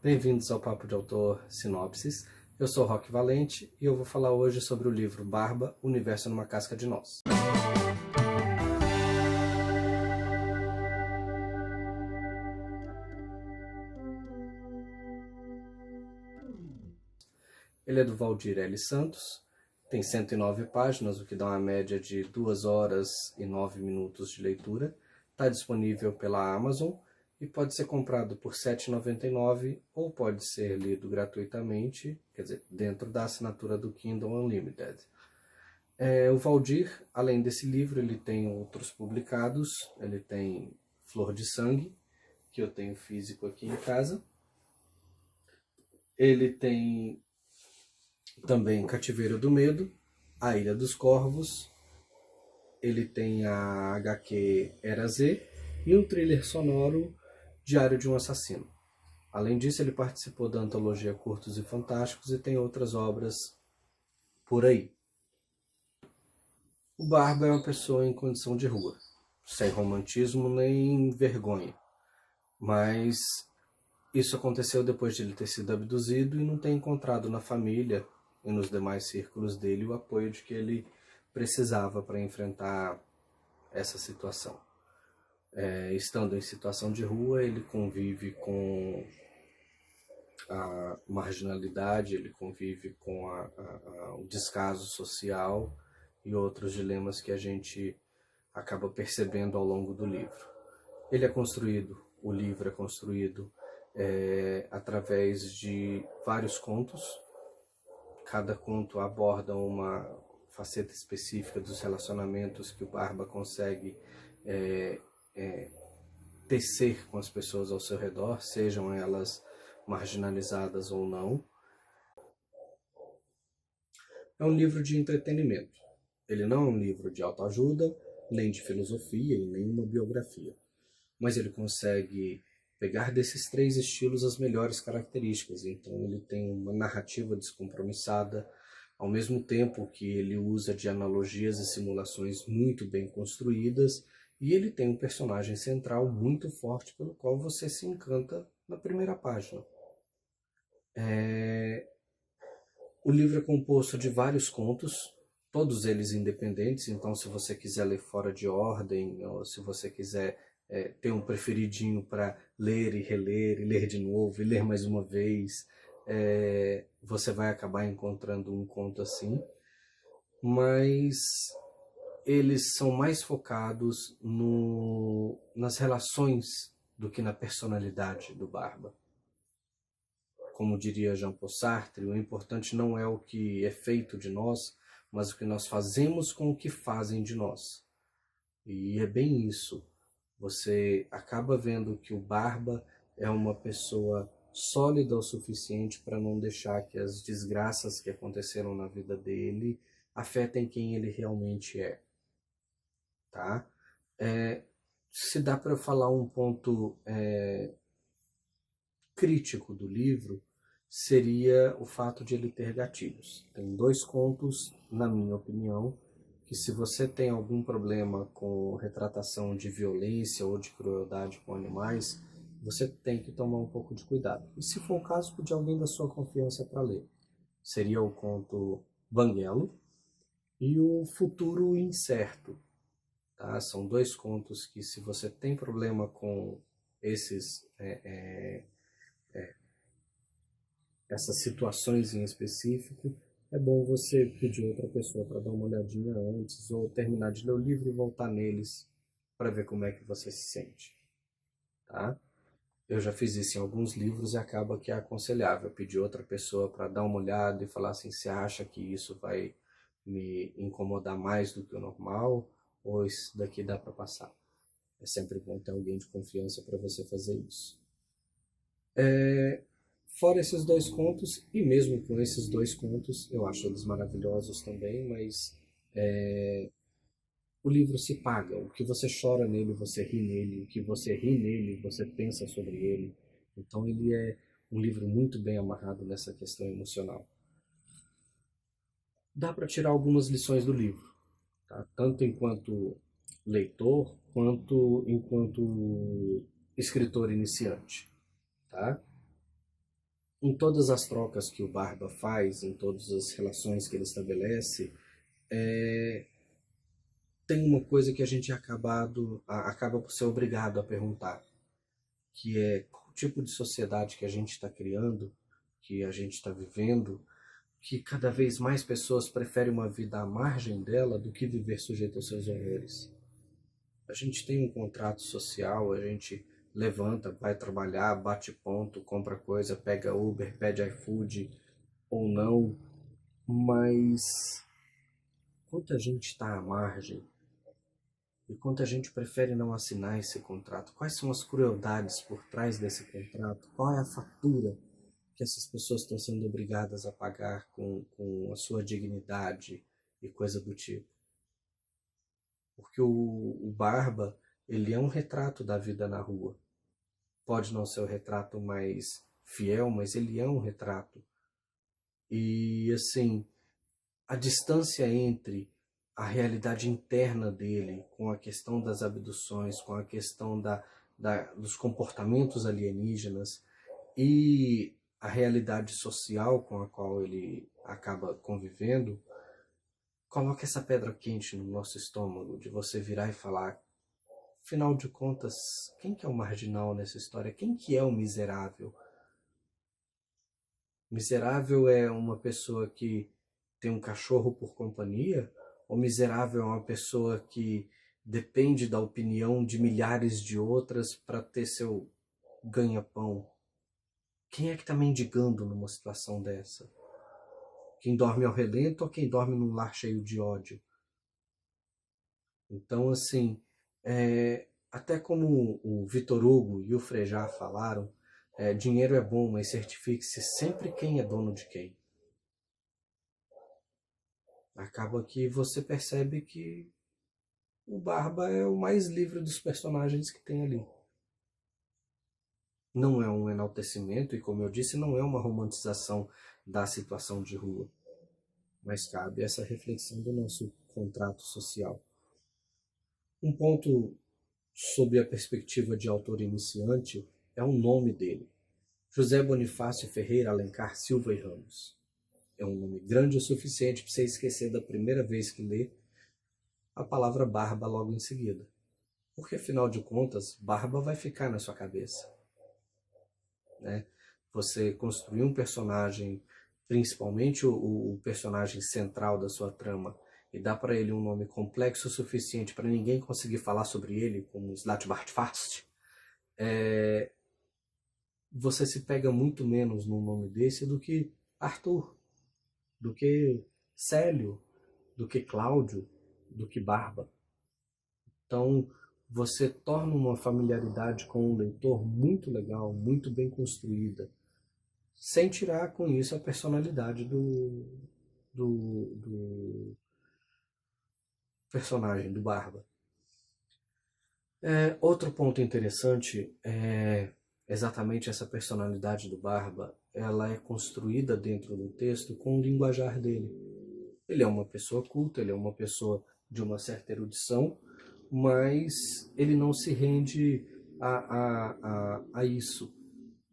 Bem-vindos ao Papo de Autor Sinopses. Eu sou Roque Valente e eu vou falar hoje sobre o livro Barba, Universo numa Casca de Nós. Ele é do Valdir L. Santos, tem 109 páginas, o que dá uma média de 2 horas e 9 minutos de leitura. Está disponível pela Amazon e pode ser comprado por R$ 7,99 ou pode ser lido gratuitamente, quer dizer, dentro da assinatura do Kindle Unlimited. O Valdir, além desse livro, ele tem outros publicados. Ele tem Flor de Sangue, que eu tenho físico aqui em casa. Ele tem também Cativeiro do Medo, A Ilha dos Corvos. Ele tem a HQ Era Z e um thriller sonoro, Diário de um Assassino. Além disso, ele participou da antologia Curtos e Fantásticos e tem outras obras por aí. O Barba é uma pessoa em condição de rua, sem romantismo nem vergonha. Mas isso aconteceu depois de ele ter sido abduzido e não ter encontrado na família e nos demais círculos dele o apoio de que ele precisava para enfrentar essa situação. Estando em situação de rua, ele convive com a marginalidade, ele convive com o descaso social e outros dilemas que a gente acaba percebendo ao longo do livro. O livro é construído através de vários contos. Cada conto aborda uma faceta específica dos relacionamentos que o Barba consegue tecer com as pessoas ao seu redor, sejam elas marginalizadas ou não. É um livro de entretenimento. Ele não é um livro de autoajuda, nem de filosofia e nem uma biografia. Mas ele consegue pegar desses três estilos as melhores características. Então ele tem uma narrativa descompromissada, ao mesmo tempo que ele usa de analogias e simulações muito bem construídas, e ele tem um personagem central muito forte pelo qual você se encanta na primeira página. O livro é composto de vários contos, todos eles independentes, então se você quiser ler fora de ordem, ou se você quiser ter um preferidinho para ler e reler, e ler de novo, e ler mais uma vez, você vai acabar encontrando um conto assim, mas eles são mais focados nas relações do que na personalidade do Barba. Como diria Jean-Paul Sartre, o importante não é o que é feito de nós, mas o que nós fazemos com o que fazem de nós. E é bem isso. Você acaba vendo que o Barba é uma pessoa sólida o suficiente para não deixar que as desgraças que aconteceram na vida dele afetem quem ele realmente é. Tá? Se dá para falar um ponto crítico do livro, seria o fato de ele ter gatilhos. Tem 2 contos, na minha opinião, que se você tem algum problema com retratação de violência ou de crueldade com animais, você tem que tomar um pouco de cuidado. E se for o caso, pedir alguém da sua confiança para ler. Seria o conto Banguelo e o Futuro Incerto. Tá? São 2 contos que, se você tem problema com essas situações em específico, é bom você pedir outra pessoa para dar uma olhadinha antes, ou terminar de ler o livro e voltar neles para ver como é que você se sente. Tá? Eu já fiz isso em alguns livros e acaba que é aconselhável pedir outra pessoa para dar uma olhada e falar assim, você acha que isso vai me incomodar mais do que o normal, ou isso daqui dá para passar. É sempre bom ter alguém de confiança para você fazer isso. Fora esses 2 contos, e mesmo com esses 2 contos, eu acho eles maravilhosos também, mas o livro se paga. O que você chora nele, você ri nele. O que você ri nele, você pensa sobre ele. Então ele é um livro muito bem amarrado nessa questão emocional. Dá para tirar algumas lições do livro, tá? Tanto enquanto leitor, quanto enquanto escritor iniciante. Tá? em todas as trocas que o Barba faz, em todas as relações que ele estabelece, tem uma coisa que a gente acaba por ser obrigado a perguntar, que é qual tipo de sociedade que a gente está criando, que a gente está vivendo, que cada vez mais pessoas preferem uma vida à margem dela do que viver sujeito aos seus horrores. A gente tem um contrato social, a gente levanta, vai trabalhar, bate ponto, compra coisa, pega Uber, pede iFood ou não, mas quanta gente está à margem e quanta gente prefere não assinar esse contrato? Quais são as crueldades por trás desse contrato? Qual é a fatura que essas pessoas estão sendo obrigadas a pagar com a sua dignidade e coisa do tipo? Porque o Barba, ele é um retrato da vida na rua. Pode não ser o retrato mais fiel, mas ele é um retrato. E, assim, a distância entre a realidade interna dele, com a questão das abduções, com a questão dos comportamentos alienígenas e a realidade social com a qual ele acaba convivendo, coloca essa pedra quente no nosso estômago, de você virar e falar, afinal de contas, quem que é o marginal nessa história? Quem que é o miserável? Miserável é uma pessoa que tem um cachorro por companhia? Ou miserável é uma pessoa que depende da opinião de milhares de outras para ter seu ganha-pão? Quem é que está mendigando numa situação dessa? Quem dorme ao relento ou quem dorme num lar cheio de ódio? Então, assim, até como o Vitor Hugo e o Frejá falaram, dinheiro é bom, mas certifique-se sempre quem é dono de quem. Acaba que você percebe que o Barba é o mais livre dos personagens que tem ali. Não é um enaltecimento e, como eu disse, não é uma romantização da situação de rua, mas cabe essa reflexão do nosso contrato social. Um ponto sob a perspectiva de autor iniciante é o nome dele. José Bonifácio Ferreira Alencar Silva e Ramos. É um nome grande o suficiente para você esquecer da primeira vez que lê a palavra barba logo em seguida. Porque, afinal de contas, barba vai ficar na sua cabeça. Né? Você construir um personagem, principalmente o personagem central da sua trama, e dar para ele um nome complexo o suficiente para ninguém conseguir falar sobre ele, como Slatbart-Fast, você se pega muito menos num nome desse do que Arthur, do que Célio, do que Cláudio, do que Barba. Então, você torna uma familiaridade com o leitor muito legal, muito bem construída, sem tirar com isso a personalidade do personagem, do Barba. Outro ponto interessante é exatamente essa personalidade do Barba. Ela é construída dentro do texto com o linguajar dele. Ele é uma pessoa culta, ele é uma pessoa de uma certa erudição, mas ele não se rende a isso.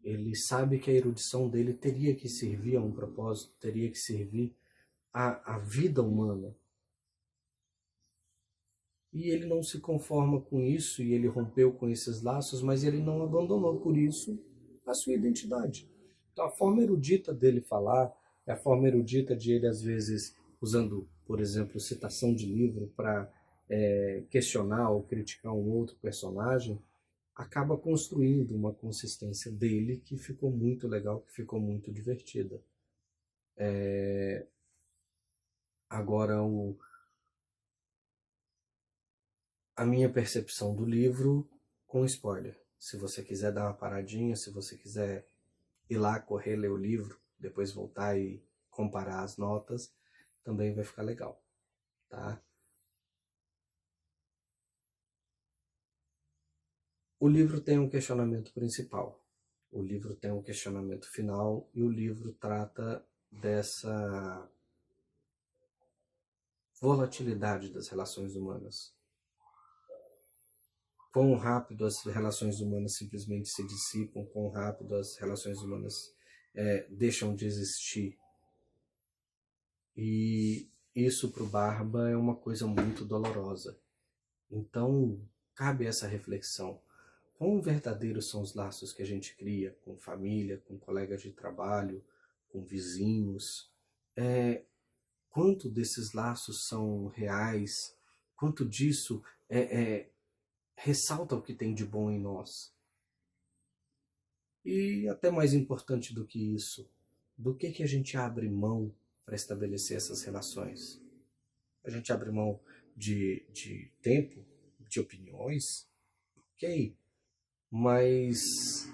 Ele sabe que a erudição dele teria que servir a um propósito, teria que servir à vida humana. E ele não se conforma com isso, e ele rompeu com esses laços, mas ele não abandonou por isso a sua identidade. Então a forma erudita dele falar, é a forma erudita de ele, às vezes, usando, por exemplo, citação de livro para questionar ou criticar um outro personagem, acaba construindo uma consistência dele que ficou muito legal, que ficou muito divertida. Agora, a minha percepção do livro com spoiler. Se você quiser dar uma paradinha, se você quiser ir lá, correr, ler o livro, depois voltar e comparar as notas, também vai ficar legal, tá? O livro tem um questionamento principal, o livro tem um questionamento final e o livro trata dessa volatilidade das relações humanas. Quão rápido as relações humanas simplesmente se dissipam, quão rápido as relações humanas deixam de existir. E isso para o Barba é uma coisa muito dolorosa. Então, cabe essa reflexão. Quão verdadeiros são os laços que a gente cria com família, com colegas de trabalho, com vizinhos? Quanto desses laços são reais? Quanto disso ressalta o que tem de bom em nós? E até mais importante do que isso, do que a gente abre mão para estabelecer essas relações? A gente abre mão de tempo, de opiniões, ok, mas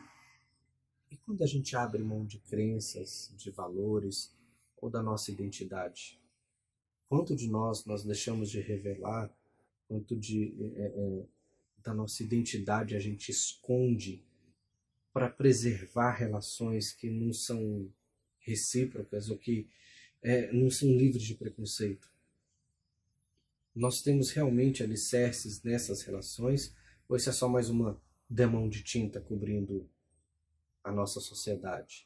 e quando a gente abre mão de crenças, de valores ou da nossa identidade? Quanto de nós deixamos de revelar, quanto da nossa identidade a gente esconde para preservar relações que não são recíprocas ou que não são livres de preconceito? Nós temos realmente alicerces nessas relações ou isso é só mais uma demão de tinta cobrindo a nossa sociedade?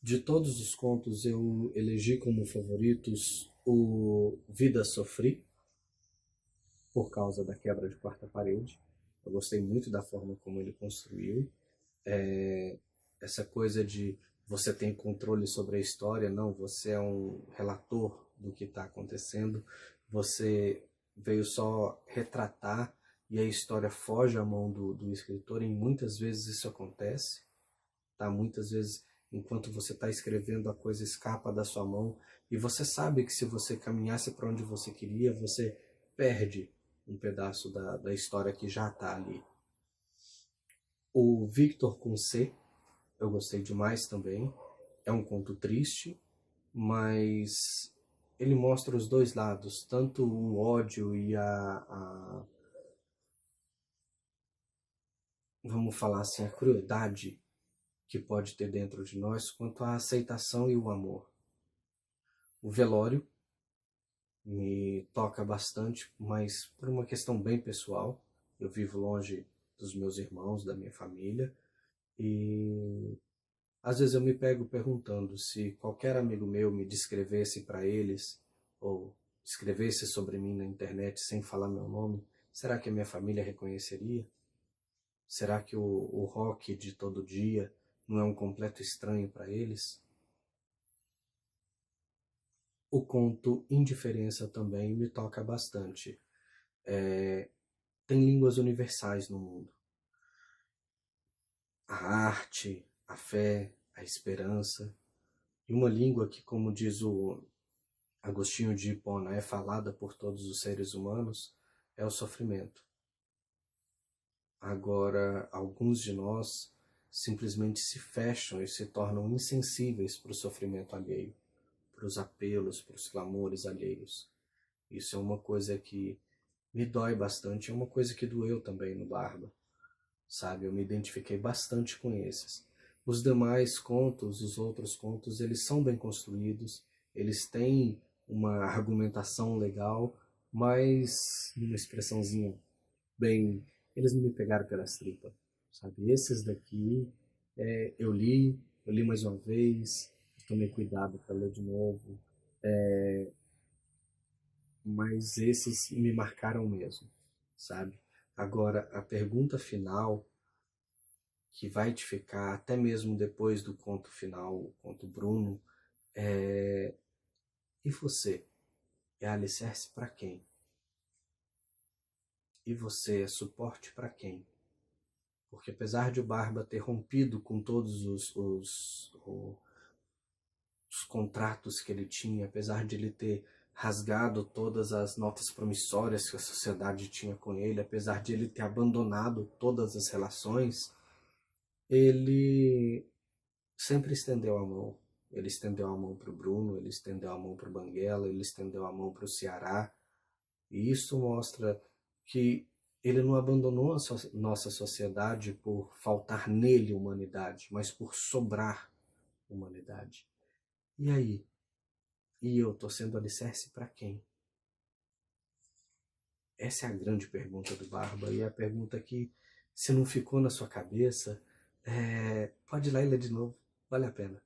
De todos os contos, eu elegi como favoritos o Vida Sofri, por causa da quebra de quarta parede. Eu gostei muito da forma como ele construiu. Essa coisa de você tem controle sobre a história, não, você é um relator do que está acontecendo, você veio só retratar e a história foge à mão do escritor, e muitas vezes isso acontece, tá? Muitas vezes, enquanto você está escrevendo, a coisa escapa da sua mão, e você sabe que se você caminhasse para onde você queria, você perde um pedaço da história que já está ali. O Victor com C, eu gostei demais também. É um conto triste, mas ele mostra os dois lados, tanto o ódio e vamos falar assim, a crueldade que pode ter dentro de nós, quanto a aceitação e o amor. O Velório me toca bastante, mas por uma questão bem pessoal. Eu vivo longe dos meus irmãos, da minha família, e às vezes eu me pego perguntando se qualquer amigo meu me descrevesse para eles, ou escrevesse sobre mim na internet sem falar meu nome, será que a minha família reconheceria? Será que o rock de todo dia não é um completo estranho para eles? O conto Indiferença também me toca bastante. Tem línguas universais no mundo. A arte, a fé, a esperança. E uma língua que, como diz o Agostinho de Hipona, é falada por todos os seres humanos, é o sofrimento. Agora, alguns de nós simplesmente se fecham e se tornam insensíveis para o sofrimento alheio, para os apelos, para os clamores alheios. Isso é uma coisa que me dói bastante, é uma coisa que doeu também no Barba, sabe? Eu me identifiquei bastante com esses. Os demais contos, os outros contos, eles são bem construídos, eles têm uma argumentação legal, mas numa expressãozinha bem... Eles não me pegaram pelas tripas, sabe? Esses daqui, eu li mais uma vez, tomei cuidado para ler de novo, mas esses me marcaram mesmo, sabe? Agora, a pergunta final, que vai te ficar até mesmo depois do conto final, o conto Bruno, e você? É alicerce para quem? E você é suporte para quem? Porque apesar de o Barba ter rompido com todos os contratos que ele tinha, apesar de ele ter rasgado todas as notas promissórias que a sociedade tinha com ele, apesar de ele ter abandonado todas as relações, ele sempre estendeu a mão. Ele estendeu a mão para o Bruno, ele estendeu a mão para o Banguela, ele estendeu a mão para o Ceará. E isso mostra que ele não abandonou a nossa sociedade por faltar nele humanidade, mas por sobrar humanidade. E aí? E eu tô sendo alicerce para quem? Essa é a grande pergunta do Barba, e é a pergunta que, se não ficou na sua cabeça, Pode ir lá e ler de novo, vale a pena.